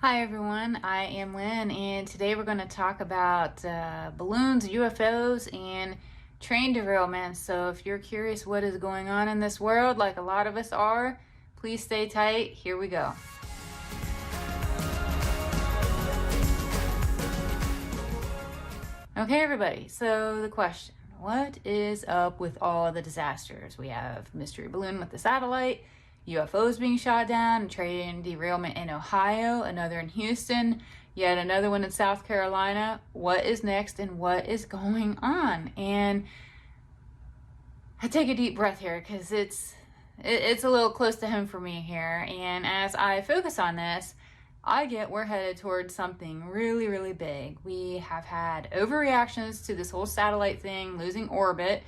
Hi everyone, I am Lynn, and today we're going to talk about balloons, UFOs, and train derailments. So if you're curious what is going on in this world, like a lot of us are, please stay tight. Here we go. Okay everybody, so the question, what is up with all the disasters? We have mystery balloon with the satellite, UFOs being shot down, train derailment in Ohio, another in Houston, yet another one in South Carolina. What is next and what is going on? And I take a deep breath here because it's a little close to home for me here. And as I focus on this, I get we're headed towards something really, really big. We have had overreactions to this whole satellite thing, losing orbit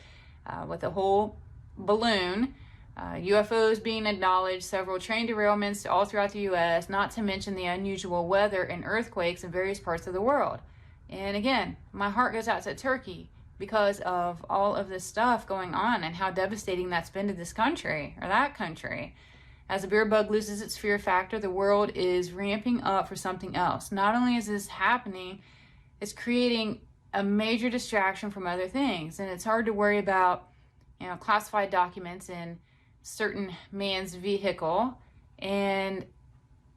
with the whole balloon. UFOs being acknowledged, several train derailments all throughout the U.S., not to mention the unusual weather and earthquakes in various parts of the world. And again, my heart goes out to Turkey because of all of this stuff going on and how devastating that's been to this country, or that country. As the beer bug loses its fear factor, the world is ramping up for something else. Not only is this happening, it's creating a major distraction from other things. And it's hard to worry about, classified documents in certain man's vehicle and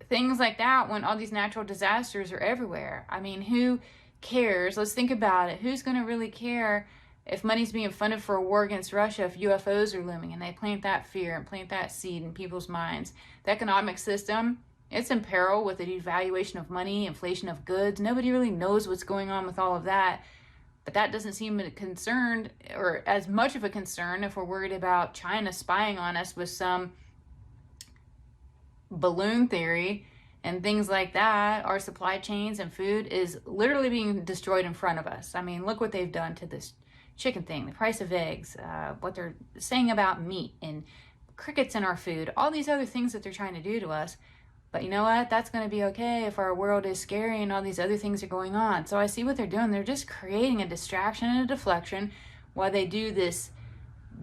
things like that when all these natural disasters are everywhere. I mean, who cares? Let's think about it. Who's going to really care if money's being funded for a war against Russia if UFOs are looming and they plant that fear and plant that seed in people's minds? The economic system, it's in peril with the devaluation of money, inflation of goods. Nobody really knows what's going on with all of that. But that doesn't seem concerned, or as much of a concern, if we're worried about China spying on us with some balloon theory and things like that. Our supply chains and food is literally being destroyed in front of us. I mean, look what they've done to this chicken thing, the price of eggs, what they're saying about meat and crickets in our food, all these other things that they're trying to do to us. But you know what? That's going to be okay if our world is scary and all these other things are going on. So I see what they're doing. They're just creating a distraction and a deflection while they do this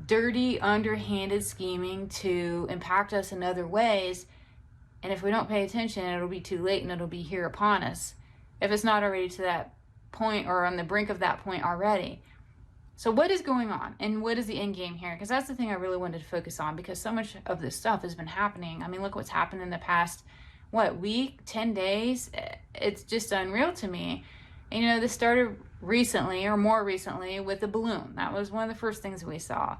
dirty, underhanded scheming to impact us in other ways. And if we don't pay attention, it'll be too late and it'll be here upon us, if it's not already to that point or on the brink of that point already. So what is going on and what is the end game here? Because that's the thing I really wanted to focus on, because so much of this stuff has been happening. I mean, look what's happened in the past, week, 10 days? It's just unreal to me. And this started recently, or more recently, with the balloon. That was one of the first things we saw.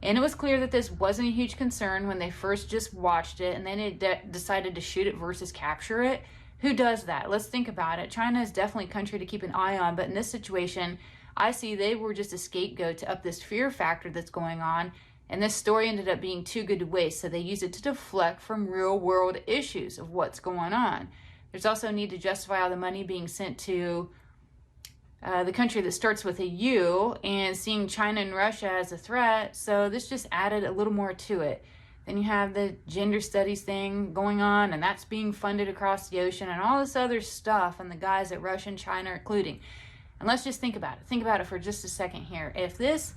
And it was clear that this wasn't a huge concern when they first just watched it and then it decided to shoot it versus capture it. Who does that? Let's think about it. China is definitely a country to keep an eye on, but in this situation, I see they were just a scapegoat to up this fear factor that's going on, and this story ended up being too good to waste, so they used it to deflect from real world issues of what's going on. There's also a need to justify all the money being sent to the country that starts with a U, and seeing China and Russia as a threat, so this just added a little more to it. Then you have the gender studies thing going on, and that's being funded across the ocean, and all this other stuff, and the guys that Russia and China are including. And let's just think about it. Think about it for just a second here. If this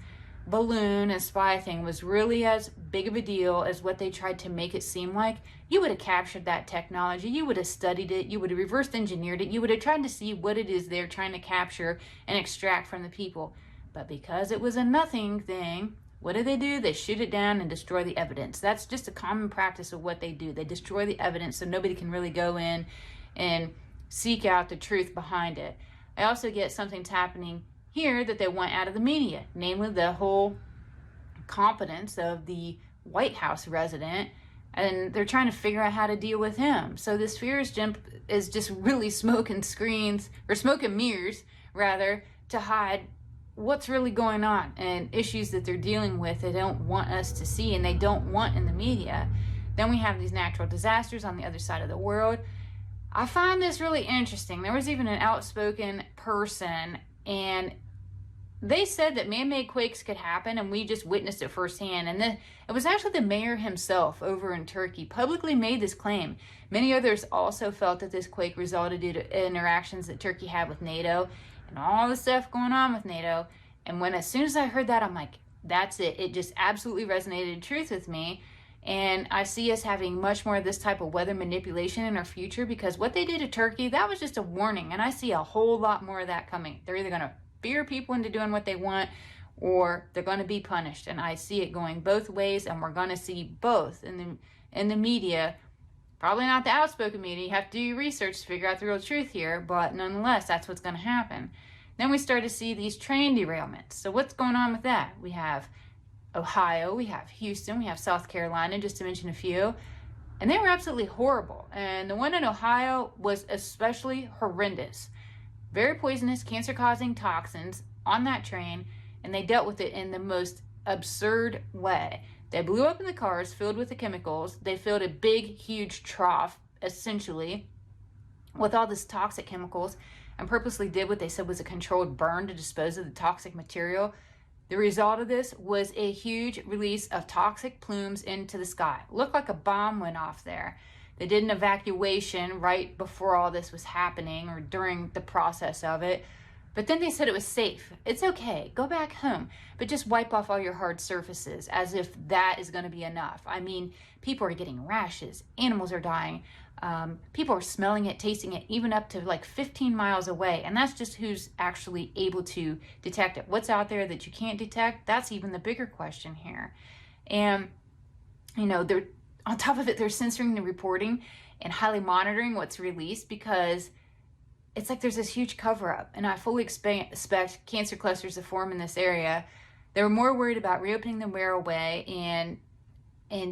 balloon and spy thing was really as big of a deal as what they tried to make it seem like, you would have captured that technology. You would have studied it. You would have reversed engineered it. You would have tried to see what it is they're trying to capture and extract from the people. But because it was a nothing thing, what do? They shoot it down and destroy the evidence. That's just a common practice of what they do. They destroy the evidence so nobody can really go in and seek out the truth behind it. I also get something's happening here that they want out of the media, namely the whole competence of the White House resident, and they're trying to figure out how to deal with him. So this fear is just really smoke and mirrors, rather, to hide what's really going on and issues that they're dealing with they don't want us to see and they don't want in the media. Then we have these natural disasters on the other side of the world. I find this really interesting. There was even an outspoken person, and they said that man-made quakes could happen, and we just witnessed it firsthand. And then it was actually the mayor himself over in Turkey publicly made this claim. Many others also felt that this quake resulted due to interactions that Turkey had with NATO and all the stuff going on with NATO. And as soon as I heard that, I'm like, that's it. It just absolutely resonated in truth with me. And I see us having much more of this type of weather manipulation in our future, because what they did to Turkey, that was just a warning. And I see a whole lot more of that coming. They're either going to fear people into doing what they want, or they're going to be punished. And I see it going both ways, and we're going to see both in the media. Probably not the outspoken media. You have to do your research to figure out the real truth here, but nonetheless, that's what's going to happen. Then we start to see these train derailments. So what's going on with that? We have Ohio, we have Houston, we have South Carolina, just to mention a few. And they were absolutely horrible. And the one in Ohio was especially horrendous. Very poisonous, cancer-causing toxins on that train, and they dealt with it in the most absurd way. They blew up in the cars filled with the chemicals. They filled a big, huge trough, essentially, with all this toxic chemicals, and purposely did what they said was a controlled burn to dispose of the toxic material. The result of this was a huge release of toxic plumes into the sky. Looked like a bomb went off there. They did an evacuation right before all this was happening, or during the process of it. But then they said it was safe. It's okay. Go back home. But just wipe off all your hard surfaces, as if that is going to be enough. I mean, people are getting rashes. Animals are dying. People are smelling it, tasting it, even up to like 15 miles away. And that's just who's actually able to detect it. What's out there that you can't detect? That's even the bigger question here. And, you know, they're on top of it, they're censoring the reporting and highly monitoring what's released, because it's like there's this huge cover-up. And I fully expect cancer clusters to form in this area. They were more worried about reopening the railway and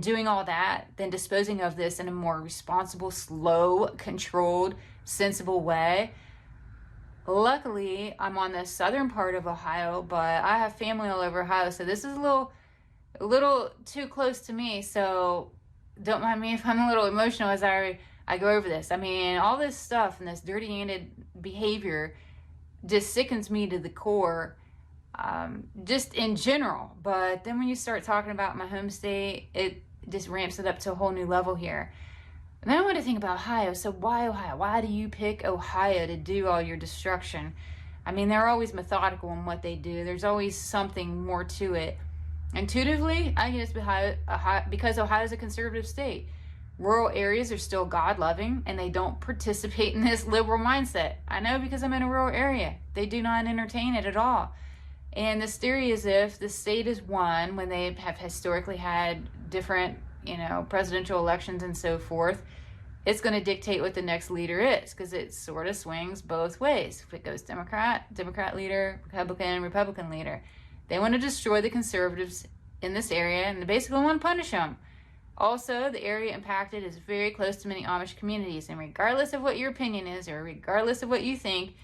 doing all that than disposing of this in a more responsible, slow, controlled, sensible way. Luckily, I'm on the southern part of Ohio, but I have family all over Ohio, so this is a little too close to me. So don't mind me if I'm a little emotional as I go over this. I mean, all this stuff and this dirty-handed behavior just sickens me to the core. Just in general. But then when you start talking about my home state, it just ramps it up to a whole new level here. And then I want to think about Ohio. So why Ohio? Why do you pick Ohio to do all your destruction? I mean, they're always methodical in what they do. There's always something more to it. Intuitively, I guess because Ohio is a conservative state. Rural areas are still God-loving, and they don't participate in this liberal mindset. I know, because I'm in a rural area. They do not entertain it at all. And this theory is, if the state is won when they have historically had different, presidential elections and so forth, it's going to dictate what the next leader is, because it sort of swings both ways. If it goes Democrat leader, Republican leader. They want to destroy the conservatives in this area, and they basically want to punish them. Also, the area impacted is very close to many Amish communities, and regardless of what your opinion is, or regardless of what you think,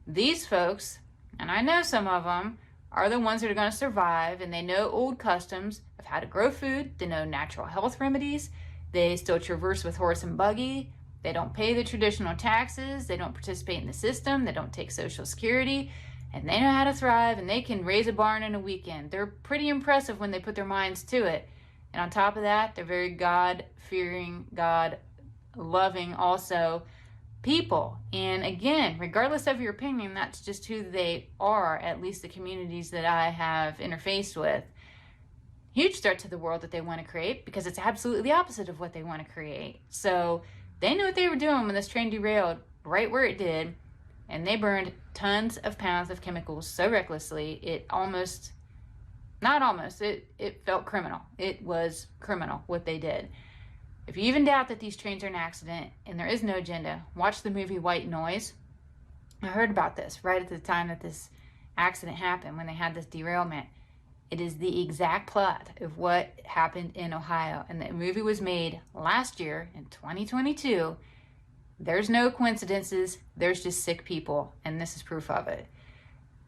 these folks, and I know some of them, are the ones that are going to survive, and they know old customs of how to grow food. They know natural health remedies. They still traverse with horse and buggy. They don't pay the traditional taxes. They don't participate in the system. They don't take Social Security, and they know how to thrive, and they can raise a barn in a weekend. They're pretty impressive when they put their minds to it. And on top of that, they're very God-fearing, God-loving also people. And again, regardless of your opinion, that's just who they are, at least the communities that I have interfaced with. Huge threat to the world that they want to create, because it's absolutely the opposite of what they want to create. So they knew what they were doing when this train derailed right where it did, and they burned tons of pounds of chemicals so recklessly, it felt criminal. It was criminal what they did. If you even doubt that these trains are an accident and there is no agenda, watch the movie White Noise. I heard about this right at the time that this accident happened, when they had this derailment. It is the exact plot of what happened in Ohio. And the movie was made last year in 2022. There's no coincidences. There's just sick people. And this is proof of it.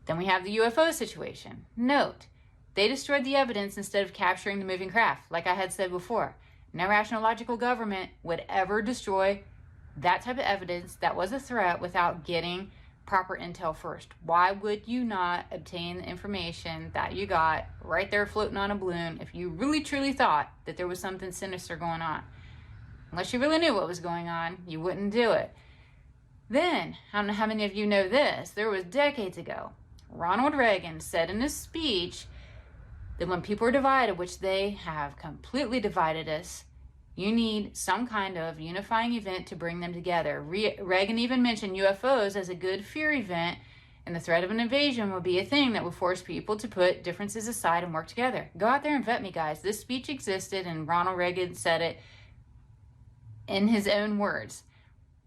Then we have the UFO situation. Note, they destroyed the evidence instead of capturing the moving craft, like I had said before. No rational, logical government would ever destroy that type of evidence that was a threat without getting proper intel first. Why would you not obtain the information that you got right there floating on a balloon if you really truly thought that there was something sinister going on? Unless you really knew what was going on, you wouldn't do it. Then, I don't know how many of you know this, there was decades ago, Ronald Reagan said in his speech that when people are divided, which they have completely divided us, you need some kind of unifying event to bring them together. Reagan even mentioned UFOs as a good fear event, and the threat of an invasion would be a thing that would force people to put differences aside and work together. Go out there and vet me, guys. This speech existed, and Ronald Reagan said it in his own words.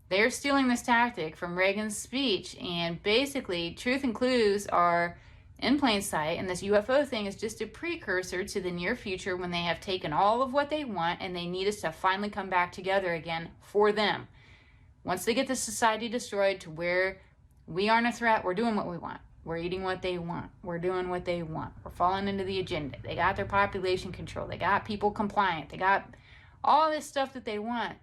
They're stealing this tactic from Reagan's speech, and basically, truth and clues are in plain sight, and this UFO thing is just a precursor to the near future when they have taken all of what they want and they need us to finally come back together again for them. Once they get the society destroyed to where we aren't a threat, we're doing what we want. We're eating what they want. We're doing what they want. We're falling into the agenda. They got their population control. They got people compliant. They got all this stuff that they want.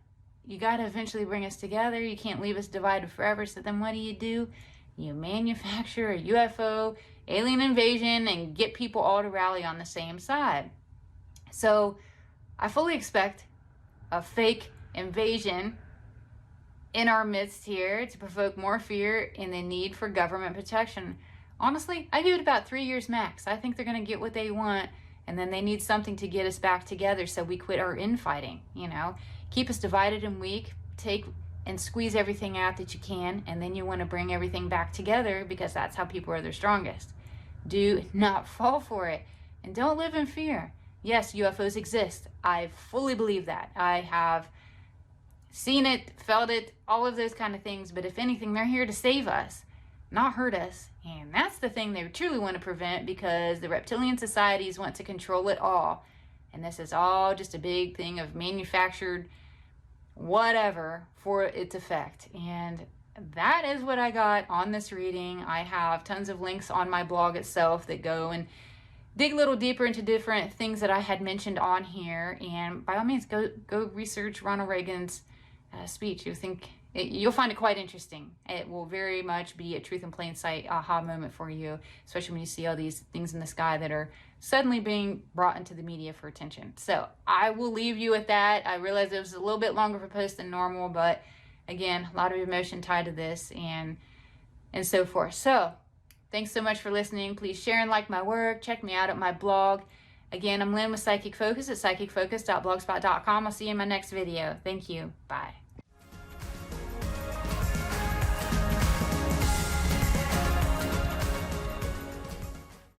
You got to eventually bring us together. You can't leave us divided forever. So then what do? You manufacture a UFO alien invasion and get people all to rally on the same side. So I fully expect a fake invasion in our midst here to provoke more fear and the need for government protection. Honestly, I give it about 3 years max. I think they're going to get what they want, and then they need something to get us back together so we quit our infighting, keep us divided and weak, take and squeeze everything out that you can, and then you want to bring everything back together because that's how people are their strongest. Do not fall for it, and don't live in fear. Yes, UFOs exist. I fully believe that. I have seen it, felt it, all of those kind of things, but if anything, they're here to save us, not hurt us, and that's the thing they truly want to prevent, because the reptilian societies want to control it all, and this is all just a big thing of manufactured whatever for its effect. And that is what I got on this reading. I have tons of links on my blog itself that go and dig a little deeper into different things that I had mentioned on here, and by all means go research Ronald Reagan's speech. You'll find it quite interesting. It will very much be a truth in plain sight aha moment for you, especially when you see all these things in the sky that are suddenly being brought into the media for attention. So I will leave you with that. I realize it was a little bit longer of a post than normal, but again, a lot of emotion tied to this and so forth. So thanks so much for listening. Please share and like my work. Check me out at my blog. Again, I'm Lynn with Psychic Focus at psychicfocus.blogspot.com. I'll see you in my next video. Thank you. Bye.